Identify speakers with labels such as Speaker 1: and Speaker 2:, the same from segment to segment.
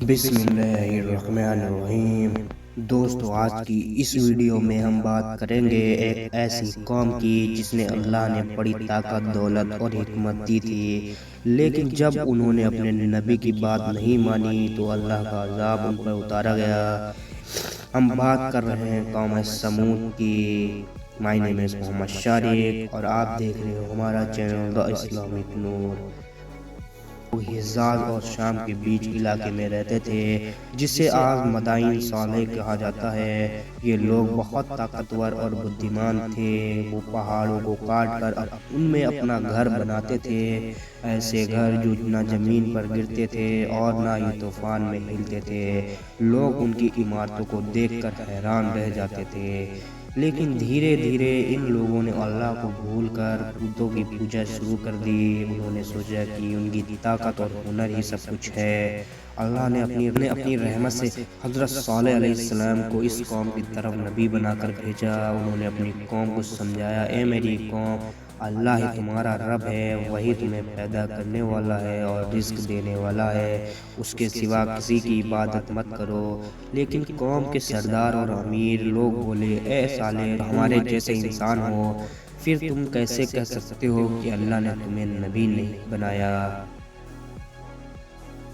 Speaker 1: بسم اللہ الرحمن الرحیم۔ دوستو، آج کی اس ویڈیو میں ہم بات کریں گے ایک ایسی قوم کی جس نے اللہ نے بڑی طاقت، دولت اور حکمت دی تھی، لیکن جب انہوں نے اپنے نبی کی بات نہیں مانی تو اللہ کا عذاب ان پر اتارا گیا۔ ہم بات کر رہے ہیں قوم سمود کی۔ مائی نیم از محمد شارق اور آپ دیکھ رہے ہو ہمارا چینل دا اسلامک نور۔ وہ حجاز اور شام کے بیچ علاقے میں رہتے تھے جسے آج مدائن صالح کہا جاتا ہے۔ یہ لوگ بہت طاقتور اور بدھیمان تھے۔ وہ پہاڑوں کو کاٹ کر ان میں اپنا گھر بناتے تھے، ایسے گھر جو نہ زمین پر گرتے تھے اور نہ ہی طوفان میں ہلتے تھے۔ لوگ ان کی عمارتوں کو دیکھ کر حیران رہ جاتے تھے، لیکن دھیرے دھیرے ان لوگوں نے اللہ کو بھول کر بتوں کی پوجا شروع کر دی۔ انہوں نے سوچا کہ ان کی طاقت اور ہنر ہی سب کچھ ہے۔ اللہ نے اپنی رحمت سے حضرت صالح علیہ السلام کو اس قوم کی طرف نبی بنا کر بھیجا۔ انہوں نے اپنی قوم کو سمجھایا، اے میری قوم، اللہ ہی تمہارا رب ہے، وہی تمہیں پیدا کرنے والا ہے اور رزق دینے والا ہے، اس کے سوا کسی کی عبادت مت کرو۔ لیکن قوم کے سردار اور امیر لوگ بولے، اے صالح، ہمارے جیسے انسان ہو، پھر تم کیسے کہہ سکتے ہو کہ اللہ نے تمہیں نبی نہیں بنایا؟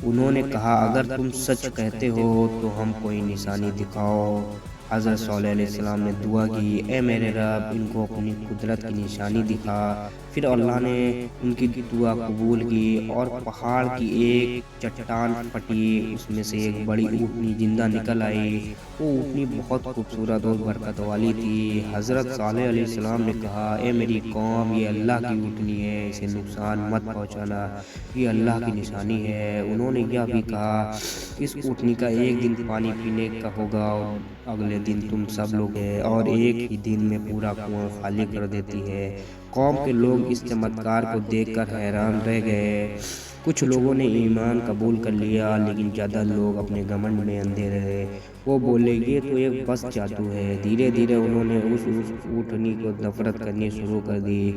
Speaker 1: انہوں نے کہا، اگر تم سچ کہتے ہو تو ہم کوئی نشانی دکھاؤ۔ حضرت صالح علیہ السلام نے دعا کی، اے میرے رب، ان کو اپنی قدرت کی نشانی دکھا۔ پھر اللہ نے ان کی دعا قبول کی اور پہاڑ کی ایک چٹان پھٹی، اس میں سے ایک بڑی اونٹنی زندہ نکل آئی۔ وہ اونٹنی بہت خوبصورت اور برکت والی تھی۔ حضرت صالح علیہ السلام نے کہا، اے میری قوم، یہ اللہ کی اونٹنی ہے، اسے نقصان مت پہنچانا، یہ اللہ کی نشانی ہے۔ انہوں نے یہ بھی کہا، اس اونٹنی کا ایک دن پانی پینے کا ہوگا اور اگلے دن تم سب لوگ ہیں، اور ایک ہی دن میں پورا کنواں خالی کر دیتی ہے۔ قوم کے لوگ اس چمتکار کو دیکھ کر حیران رہ گئے۔ کچھ لوگوں نے ایمان قبول کر لیا، لیکن زیادہ لوگ اپنے گھمنڈ میں اندھے رہے۔ وہ بولے، یہ تو ایک بس جادو ہے۔ دھیرے دھیرے انہوں نے اس اونٹنی کو نفرت کرنی شروع کر دی۔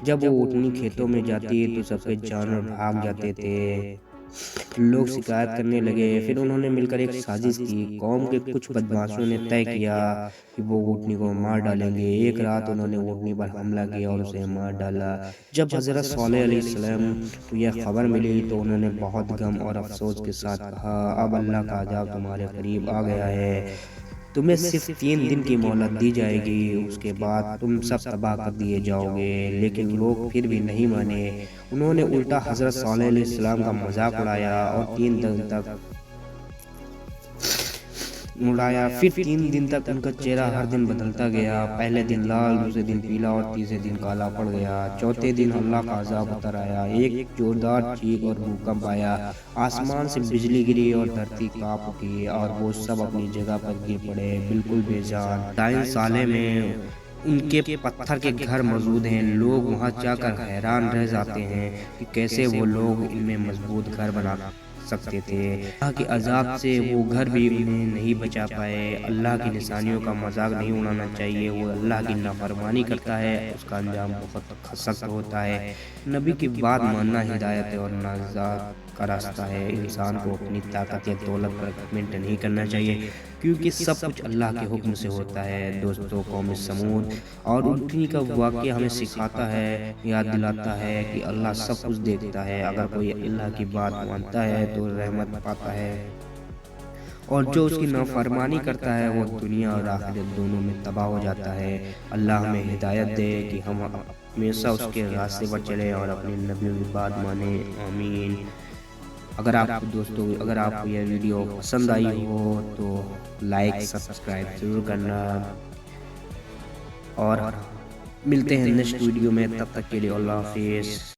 Speaker 1: جب وہ اونٹنی کھیتوں میں جاتی تو سفید جانور بھاگ جاتے تھے۔ لوگ شکایت کرنے لگے۔ پھر انہوں نے مل کر ایک سازش کی۔ قوم کے کچھ بدماشوں نے طے کیا کہ وہ اونٹنی کو مار ڈالیں گے۔ ایک رات انہوں نے اونٹنی پر حملہ کیا اور اسے مار ڈالا۔ جب حضرت صالح علیہ السلام کو یہ خبر ملی تو انہوں نے بہت غم اور افسوس کے ساتھ کہا، اب اللہ کا عذاب تمہارے قریب آ گیا ہے، تمہیں صرف 3 دن کی مہلت دی جائے گی، اس کے بعد تم سب تباہ کر دیے جاؤ گے۔ لیکن لوگ پھر بھی نہیں مانے۔ انہوں نے الٹا حضرت صالح علیہ السلام کا مذاق اڑایا اور 3 دن تک پھر 3 دن تک ان کا چہرہ ہر دن بدلتا گیا۔ پہلے دن لال، دوسرے دن پیلا اور تیسرے دن کالا پڑ گیا۔ چوتھے دن اللہ کا عذاب اتر آیا۔ ایک زوردار چیخ اور بھوکمپ آیا، آسمان سے بجلی گری اور دھرتی کانپ اٹھی اور وہ سب اپنی جگہ پر گر پڑے، بالکل بے جان۔ مدائن صالح میں ان کے پتھر کے گھر موجود ہیں۔ لوگ وہاں جا کر حیران رہ جاتے ہیں کہ کیسے وہ لوگ ان میں مضبوط گھر بنا سکتے تھے۔ اللہ کے عذاب سے وہ گھر بھی انہیں نہیں بچا پائے۔ اللہ کی نشانیوں کا مذاق نہیں اڑانا چاہیے۔ وہ اللہ کی نافرمانی کرتا ہے، اس کا انجام بہت سخت ہوتا ہے۔ نبی کی بات ماننا ہدایت اور نجات کا راستہ ہے۔ انسان کو اپنی طاقت یا دولت پر گھمنڈ نہیں کرنا چاہیے، کیونکہ سب کچھ اللہ کے حکم سے ہوتا ہے۔ دوستو، قوم سمود اور اونٹنی کا واقعہ ہمیں سکھاتا ہے، یاد دلاتا ہے کہ اللہ سب کچھ دیکھتا ہے۔ اگر کوئی اللہ کی بات مانتا ہے تو رحمت پاتا ہے، اور جو اس کی نافرمانی کرتا ہے وہ دنیا اور آخرت دونوں میں تباہ ہو جاتا ہے۔ اللہ ہمیں ہدایت دے کہ ہم ہمیشہ اس کے راستے پر چلیں اور اپنے نبیوں کی بات مانیں۔ آمین۔ اگر آپ کو یہ ویڈیو پسند آئی ہو تو لائک سبسکرائب ضرور کرنا، اور ملتے ہیں نیکسٹ ویڈیو میں۔ تب تک کے لیے اللہ حافظ۔